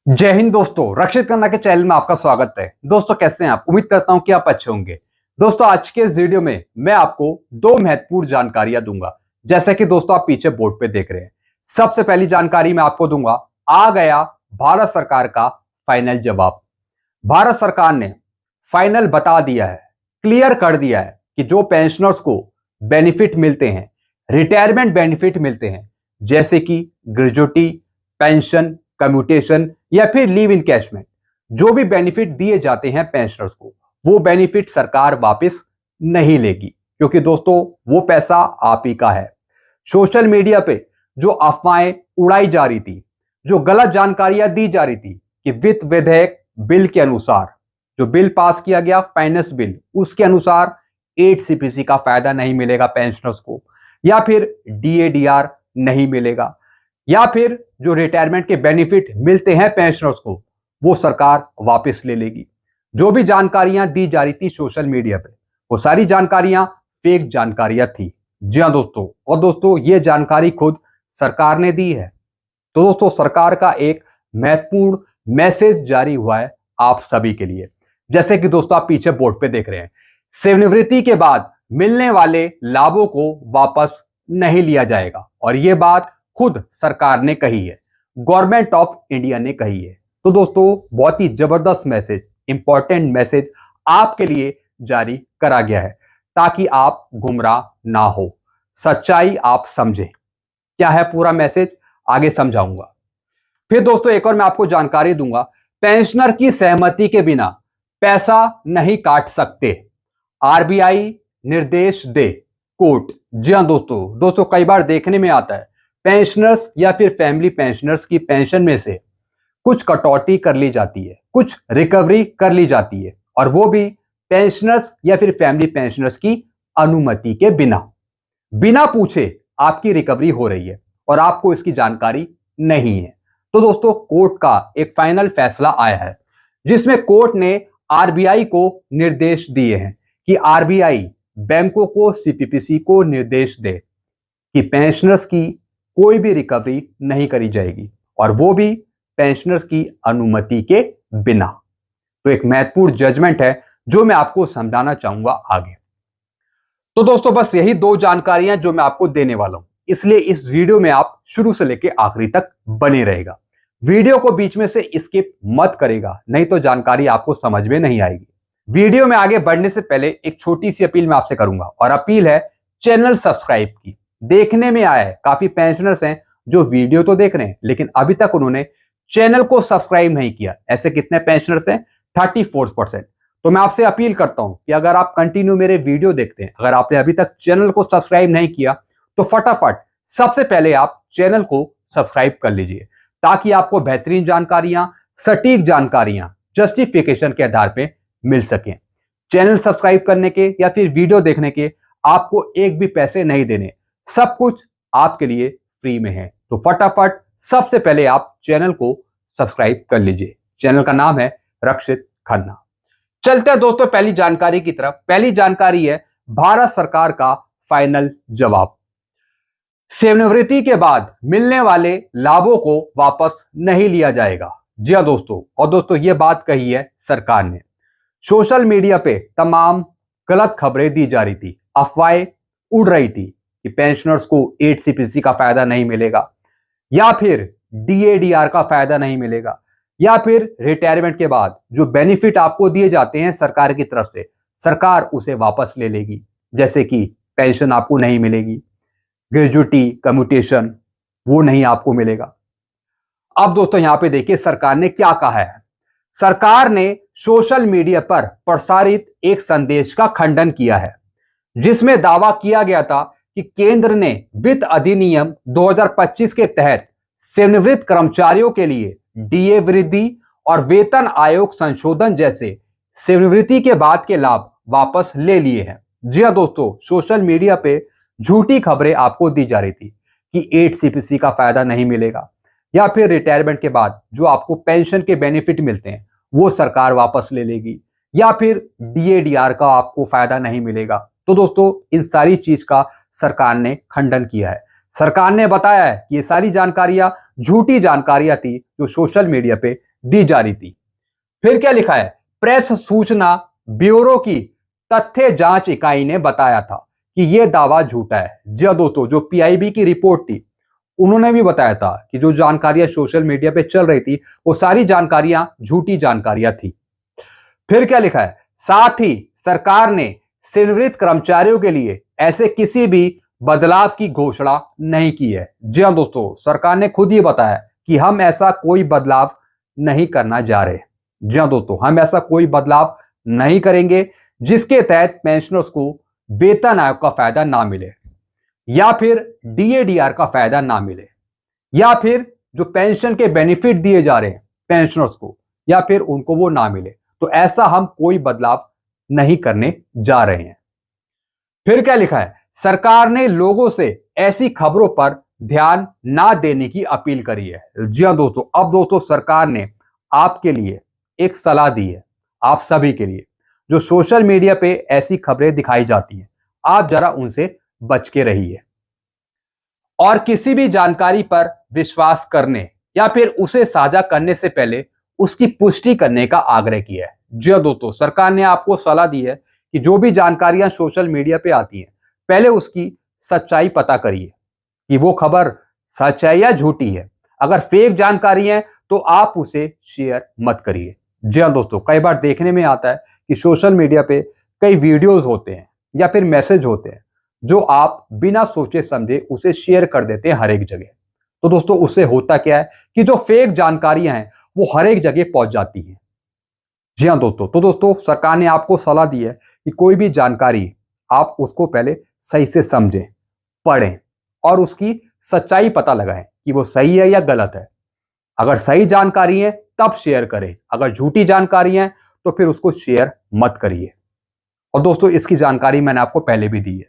जय हिंद दोस्तों, रक्षित खन्ना के चैनल में आपका स्वागत है। दोस्तों कैसे हैं आप? उम्मीद करता हूं कि आप अच्छे होंगे। दोस्तों आज के इस वीडियो में मैं आपको दो महत्वपूर्ण जानकारियां दूंगा, जैसे कि दोस्तों आप पीछे बोर्ड पे देख रहे हैं। सबसे पहली जानकारी मैं आपको दूंगा, आ गया भारत सरकार का फाइनल जवाब। भारत सरकार ने फाइनल बता दिया है, क्लियर कर दिया है कि जो पेंशनर्स को बेनिफिट मिलते हैं, रिटायरमेंट बेनिफिट मिलते हैं, जैसे कि ग्रेजुटी, पेंशन, कम्यूटेशन या फिर लीव इनकैशमेंट, जो भी बेनिफिट दिए जाते हैं पेंशनर्स को, वो बेनिफिट सरकार वापस नहीं लेगी, क्योंकि दोस्तों वो पैसा आप ही का है। सोशल मीडिया पे जो अफवाहें उड़ाई जा रही थी, जो गलत जानकारियां दी जा रही थी कि वित्त विधेयक बिल के अनुसार, जो बिल पास किया गया फाइनेंस बिल, उसके अनुसार 8 सीपीसी का फायदा नहीं मिलेगा पेंशनर्स को, या फिर डीएडीआर नहीं मिलेगा, या फिर जो रिटायरमेंट के बेनिफिट मिलते हैं पेंशनर्स को वो सरकार वापस ले लेगी। जो भी जानकारियां दी जा रही थी सोशल मीडिया पे, वो सारी जानकारियां फेक जानकारियां थी। जी हाँ दोस्तों, और दोस्तों ये जानकारी खुद सरकार ने दी है। तो दोस्तों सरकार का एक महत्वपूर्ण मैसेज जारी हुआ है आप सभी के लिए, जैसे कि दोस्तों आप पीछे बोर्ड पे देख रहे हैं। सेवानिवृत्ति के बाद मिलने वाले लाभों को वापस नहीं लिया जाएगा, और ये बात खुद सरकार ने कही है, गवर्नमेंट ऑफ इंडिया ने कही है। तो दोस्तों बहुत ही जबरदस्त मैसेज, इंपॉर्टेंट मैसेज आपके लिए जारी करा गया है, ताकि आप गुमराह ना हो, सच्चाई आप समझें। क्या है पूरा मैसेज, आगे समझाऊंगा। फिर दोस्तों एक और मैं आपको जानकारी दूंगा, पेंशनर की सहमति के बिना पैसा नहीं काट सकते, आरबीआई निर्देश दे कोर्ट। जी हाँ दोस्तों कई बार देखने में आता है पेंशनर्स या फिर फैमिली पेंशनर्स की पेंशन में से कुछ कटौती कर ली जाती है, कुछ रिकवरी कर ली जाती है, और वो भी पेंशनर्स या फिर फैमिली पेंशनर्स की अनुमति के बिना पूछे आपकी रिकवरी हो रही है और आपको इसकी जानकारी नहीं है। तो दोस्तों कोर्ट का एक फाइनल फैसला आया है, जिसमें कोर्ट ने आरबीआई को निर्देश दिए हैं कि आरबीआई बैंकों को, सीपीपीसी को निर्देश दे कि पेंशनर्स की कोई भी रिकवरी नहीं करी जाएगी, और वो भी पेंशनर्स की अनुमति के बिना। तो एक महत्वपूर्ण जजमेंट है जो मैं आपको समझाना चाहूंगा आगे। तो दोस्तों बस यही दो जानकारियां जो मैं आपको देने वाला हूं, इसलिए इस वीडियो में आप शुरू से लेकर आखिरी तक बने रहेगा। वीडियो को बीच में से स्किप मत करेगा, नहीं तो जानकारी आपको समझ में नहीं आएगी। वीडियो में आगे बढ़ने से पहले एक छोटी सी अपील मैं आपसे करूंगा, और अपील है चैनल सब्सक्राइब की। देखने में आया है काफी पेंशनर्स हैं जो वीडियो तो देख रहे हैं, लेकिन अभी तक उन्होंने चैनल को सब्सक्राइब नहीं किया। ऐसे कितने पेंशनर्स हैं? 34%। तो मैं आपसे अपील करता हूं कि अगर आप कंटिन्यू मेरे वीडियो देखते हैं, अगर आपने अभी तक चैनल को सब्सक्राइब नहीं किया, तो फटाफट सबसे पहले आप चैनल को सब्सक्राइब कर लीजिए, ताकि आपको बेहतरीन जानकारियां, सटीक जानकारियां जस्टिफिकेशन के आधार पर मिल सके। चैनल सब्सक्राइब करने के या फिर वीडियो देखने के आपको एक भी पैसे नहीं देने, सब कुछ आपके लिए फ्री में है। तो फटाफट सबसे पहले आप चैनल को सब्सक्राइब कर लीजिए। चैनल का नाम है रक्षित खन्ना। चलते हैं दोस्तों पहली जानकारी की तरफ। पहली जानकारी है भारत सरकार का फाइनल जवाब। सेवानिवृत्ति के बाद मिलने वाले लाभों को वापस नहीं लिया जाएगा। जी हाँ दोस्तों, और दोस्तों ये बात कही है सरकार ने। सोशल मीडिया पे तमाम गलत खबरें दी जा रही थी, अफवाहें उड़ रही थी कि पेंशनर्स को 8 सीपीसी का फायदा नहीं मिलेगा, या फिर डीएडीआर का फायदा नहीं मिलेगा, या फिर रिटायरमेंट के बाद जो बेनिफिट आपको दिए जाते हैं सरकार की तरफ से, सरकार उसे वापस ले लेगी। जैसे कि पेंशन आपको नहीं मिलेगी, ग्रेजुटी, कम्यूटेशन वो नहीं आपको मिलेगा। अब दोस्तों यहां पे देखिए सरकार ने क्या कहा है। सरकार ने सोशल मीडिया पर प्रसारित एक संदेश का खंडन किया है, जिसमें दावा किया गया था कि केंद्र ने वित्त अधिनियम 2025 के तहत सेवानिवृत्त कर्मचारियों के लिए डीए वृद्धि और वेतन आयोग संशोधन जैसे सेवानिवृत्ति के बाद के लाभ वापस ले लिए हैं। जी हाँ दोस्तों, सोशल मीडिया पे झूठी खबरें आपको दी जा रही थी कि 8 सीपीसी का फायदा नहीं मिलेगा, या फिर रिटायरमेंट के बाद जो आपको पेंशन के बेनिफिट मिलते हैं वो सरकार वापस ले लेगी, या फिर डीएडीआर का आपको फायदा नहीं मिलेगा। तो दोस्तों इन सारी चीज का सरकार ने खंडन किया है। सरकार ने बताया है कि ये सारी जानकारियां झूठी जानकारियां थी जो सोशल मीडिया पे दी जा रही थी। फिर क्या लिखा है, प्रेस सूचना ब्यूरो की तथ्य जांच इकाई ने बताया था कि यह दावा झूठा है। जी हाँ दोस्तों, जो पीआईबी की रिपोर्ट थी उन्होंने भी बताया था कि जो जानकारियां सोशल मीडिया पे चल रही थी वो सारी जानकारियां झूठी जानकारियां थी। फिर क्या लिखा है, साथ ही सरकार ने सेवानिवृत्त कर्मचारियों के लिए ऐसे किसी भी बदलाव की घोषणा नहीं की है। जी हाँ दोस्तों, सरकार ने खुद ही बताया कि हम ऐसा कोई बदलाव नहीं करना जा रहे। जी हाँ दोस्तों, हम ऐसा कोई बदलाव नहीं करेंगे जिसके तहत पेंशनर्स को वेतन आयोग का फायदा ना मिले, या फिर डीएडीआर का फायदा ना मिले, या फिर जो पेंशन के बेनिफिट दिए जा रहे हैं पेंशनर्स को, या फिर उनको वो ना मिले। तो ऐसा हम कोई बदलाव नहीं करने जा रहे हैं। फिर क्या लिखा है, सरकार ने लोगों से ऐसी खबरों पर ध्यान ना देने की अपील करी है। जी हाँ दोस्तों, अब दोस्तों सरकार ने आपके लिए एक सलाह दी है, आप सभी के लिए जो सोशल मीडिया पे ऐसी खबरें दिखाई जाती हैं, आप जरा उनसे बच के रहिए और किसी भी जानकारी पर विश्वास करने या फिर उसे साझा करने से पहले उसकी पुष्टि करने का आग्रह किया है। जी हाँ दोस्तों, सरकार ने आपको सलाह दी है कि जो भी जानकारियां सोशल मीडिया पे आती हैं पहले उसकी सच्चाई पता करिए कि वो खबर सच है या झूठी है। अगर फेक जानकारी है तो आप उसे शेयर मत करिए। जी हाँ दोस्तों, कई बार देखने में आता है कि सोशल मीडिया पे कई वीडियोस होते हैं या फिर मैसेज होते हैं जो आप बिना सोचे समझे उसे शेयर कर देते हैं हर एक जगह। तो दोस्तों उससे होता क्या है कि जो फेक जानकारियां हैं वो हर एक जगह पहुंच जाती हैं। जी हाँ दोस्तों, तो दोस्तों सरकार ने आपको सलाह दी है कि कोई भी जानकारी आप उसको पहले सही से समझें, पढ़ें और उसकी सच्चाई पता लगाएं कि वो सही है या गलत है। अगर सही जानकारी है तब शेयर करें, अगर झूठी जानकारी है तो फिर उसको शेयर मत करिए। और दोस्तों इसकी जानकारी मैंने आपको पहले भी दी है,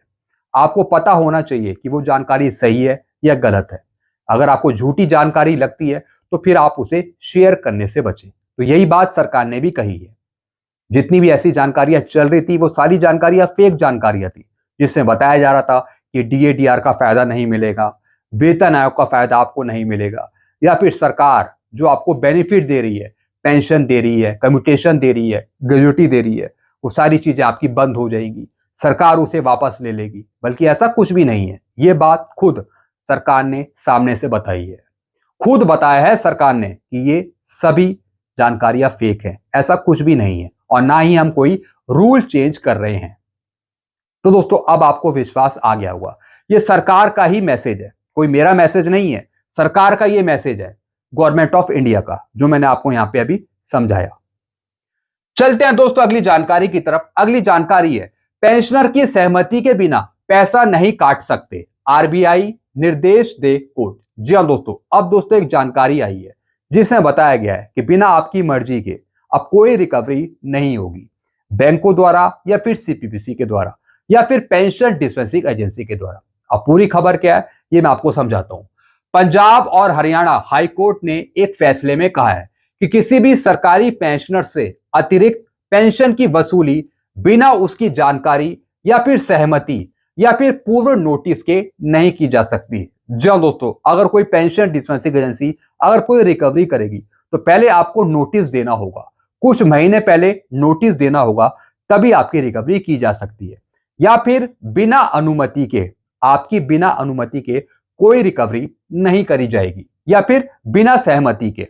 आपको पता होना चाहिए कि वो जानकारी सही है या गलत है। अगर आपको झूठी जानकारी लगती है तो फिर आप उसे शेयर करने से बचें। तो यही बात सरकार ने भी कही है। जितनी भी ऐसी जानकारियां चल रही थी वो सारी जानकारियां फेक जानकारियां थी, जिसमें बताया जा रहा था कि डीएडीआर का फायदा नहीं मिलेगा, वेतन आयोग का फायदा आपको नहीं मिलेगा, या फिर सरकार जो आपको बेनिफिट दे रही है, पेंशन दे रही है, कम्यूटेशन दे रही है, ग्रेजुटी दे रही है, वो सारी चीजें आपकी बंद हो जाएंगी, सरकार उसे वापस ले लेगी। बल्कि ऐसा कुछ भी नहीं है। ये बात खुद सरकार ने सामने से बताई है, खुद बताया है सरकार ने कि ये सभी जानकारियां फेक है, ऐसा कुछ भी नहीं है और ना ही हम कोई रूल चेंज कर रहे हैं। तो दोस्तों अब आपको विश्वास आ गया होगा, ये सरकार का ही मैसेज है, कोई मेरा मैसेज नहीं है, सरकार का ये मैसेज है गवर्नमेंट ऑफ इंडिया का, जो मैंने आपको यहां पे अभी समझाया। चलते हैं दोस्तों अगली जानकारी की तरफ। अगली जानकारी है, पेंशनर की सहमति के बिना पैसा नहीं काट सकते, आरबीआई निर्देश दे कोर्ट। जी हाँ दोस्तों, अब दोस्तों एक जानकारी आई है जिसमें बताया गया है कि बिना आपकी मर्जी के अब कोई रिकवरी नहीं होगी, बैंकों द्वारा या फिर सीपीपीसी के द्वारा या फिर पेंशन डिस्पेंसिंग एजेंसी के द्वारा। अब पूरी खबर क्या है ये मैं आपको समझाता हूं। पंजाब और हरियाणा हाई कोर्ट ने एक फैसले में कहा है कि किसी भी सरकारी पेंशनर से अतिरिक्त पेंशन की वसूली बिना उसकी जानकारी या फिर सहमति या फिर पूर्व नोटिस के नहीं की जा सकती। जी हाँ दोस्तों, अगर कोई पेंशन डिस्पेंसिंग एजेंसी अगर कोई रिकवरी करेगी तो पहले आपको नोटिस देना होगा, कुछ महीने पहले नोटिस देना होगा, तभी आपकी रिकवरी की जा सकती है। या फिर बिना अनुमति के, आपकी बिना अनुमति के कोई रिकवरी नहीं करी जाएगी, या फिर बिना सहमति के।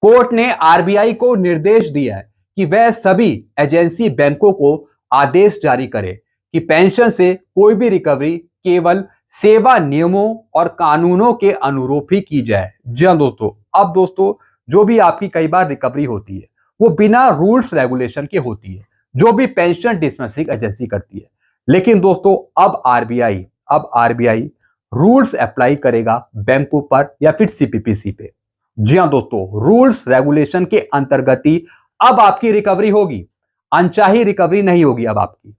कोर्ट ने आरबीआई को निर्देश दिया है कि वह सभी एजेंसी बैंकों को आदेश जारी करे कि पेंशन से कोई भी रिकवरी केवल सेवा नियमों और कानूनों के अनुरूप ही की जाए। जी हाँ दोस्तों, अब दोस्तों जो भी आपकी कई बार रिकवरी होती है वो बिना रूल्स रेगुलेशन के होती है, जो भी पेंशन डिस्पेंसिंग एजेंसी करती है। लेकिन दोस्तों अब आरबीआई रूल्स अप्लाई करेगा बैंकों पर या फिर सीपीपीसी पे। जी हाँ दोस्तों, रूल्स रेगुलेशन के अंतर्गत ही अब आपकी रिकवरी होगी, अनचाही रिकवरी नहीं होगी अब आपकी।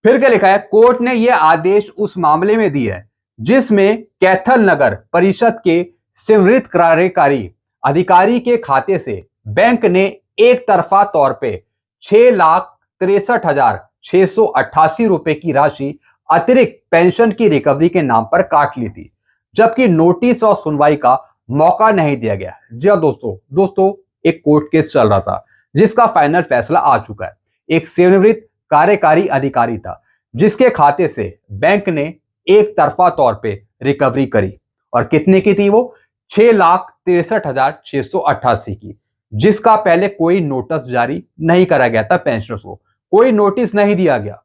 फिर क्या लिखा है, कोर्ट ने यह आदेश उस मामले में दिया है जिसमें कैथल नगर परिषद के सेवानिवृत्त कार्यकारी अधिकारी के खाते से बैंक ने एक तरफा तौर पे 6,63,688 रुपए की राशि अतिरिक्त पेंशन की रिकवरी के नाम पर काट ली थी, जबकि नोटिस और सुनवाई का मौका नहीं दिया गया। जी हाँ दोस्तों एक कोर्ट केस चल रहा था जिसका फाइनल फैसला आ चुका है। एक सेवानिवृत्त कार्यकारी अधिकारी था जिसके खाते से बैंक ने एक तरफा तौर पे रिकवरी करी, और कितने की थी वो? 6,63,688 की, जिसका पहले कोई नोटिस जारी नहीं करा गया था पेंशनर्स को, कोई नोटिस नहीं दिया गया,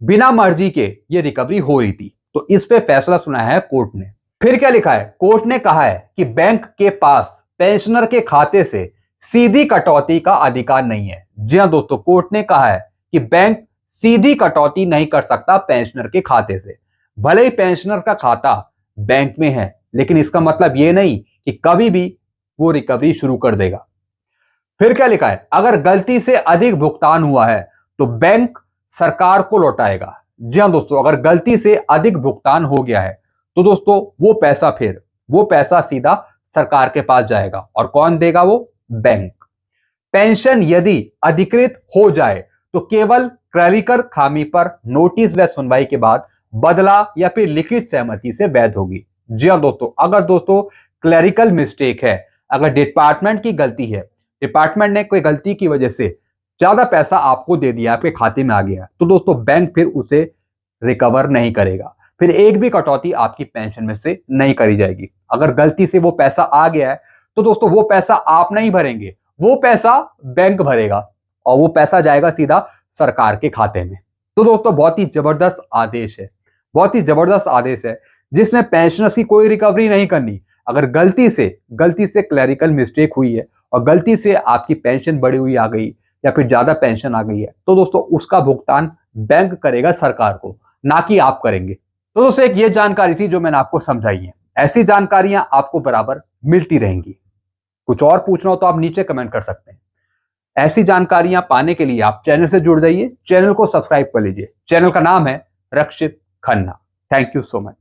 बिना मर्जी के ये रिकवरी हो रही थी। तो इस पे फैसला सुनाया है कोर्ट ने। फिर क्या लिखा है? कोर्ट ने कहा है कि बैंक के पास पेंशनर के खाते से सीधी कटौती का अधिकार नहीं है। जी हां दोस्तों, कोर्ट ने कहा है कि बैंक सीधी कटौती नहीं कर सकता पेंशनर के खाते से। भले ही पेंशनर का खाता बैंक में है, लेकिन इसका मतलब यह नहीं कि कभी भी वो रिकवरी शुरू कर देगा। फिर क्या लिखा है? अगर गलती से अधिक भुगतान हुआ है तो बैंक सरकार को लौटाएगा। जी हां दोस्तों, अगर गलती से अधिक भुगतान हो गया है तो दोस्तों वो पैसा सीधा सरकार के पास जाएगा, और कौन देगा? वो बैंक। पेंशन यदि अधिकृत हो जाए तो केवल क्लरिकल खामी पर नोटिस व सुनवाई के बाद बदला या फिर लिखित सहमति से वैध होगी। जी हां दोस्तों, अगर दोस्तों क्लरिकल मिस्टेक है, अगर डिपार्टमेंट की गलती है, डिपार्टमेंट ने कोई गलती की वजह से ज्यादा पैसा आपको दे दिया, आपके खाते में आ गया, तो दोस्तों बैंक फिर उसे रिकवर नहीं करेगा, फिर एक भी कटौती आपकी पेंशन में से नहीं करी जाएगी। अगर गलती से वो पैसा आ गया है तो दोस्तों वो पैसा आप नहीं भरेंगे, वो पैसा बैंक भरेगा, और वो पैसा जाएगा सीधा सरकार के खाते में। तो दोस्तों बहुत ही जबरदस्त आदेश है, बहुत ही जबरदस्त आदेश है, जिसमें पेंशनर्स की कोई रिकवरी नहीं करनी। अगर गलती से क्लरिकल मिस्टेक हुई है और गलती से आपकी पेंशन बढ़ी हुई आ गई या फिर ज्यादा पेंशन आ गई है, तो दोस्तों उसका भुगतान बैंक करेगा सरकार को, ना कि आप करेंगे। तो दोस्तों एक ये जानकारी थी जो मैंने आपको समझाई है। ऐसी जानकारियां आपको बराबर मिलती रहेंगी। कुछ और पूछना हो तो आप नीचे कमेंट कर सकते हैं। ऐसी जानकारियां पाने के लिए आप चैनल से जुड़ जाइए, चैनल को सब्सक्राइब कर लीजिए। चैनल का नाम है Rakshit Khanna. Thank you so much.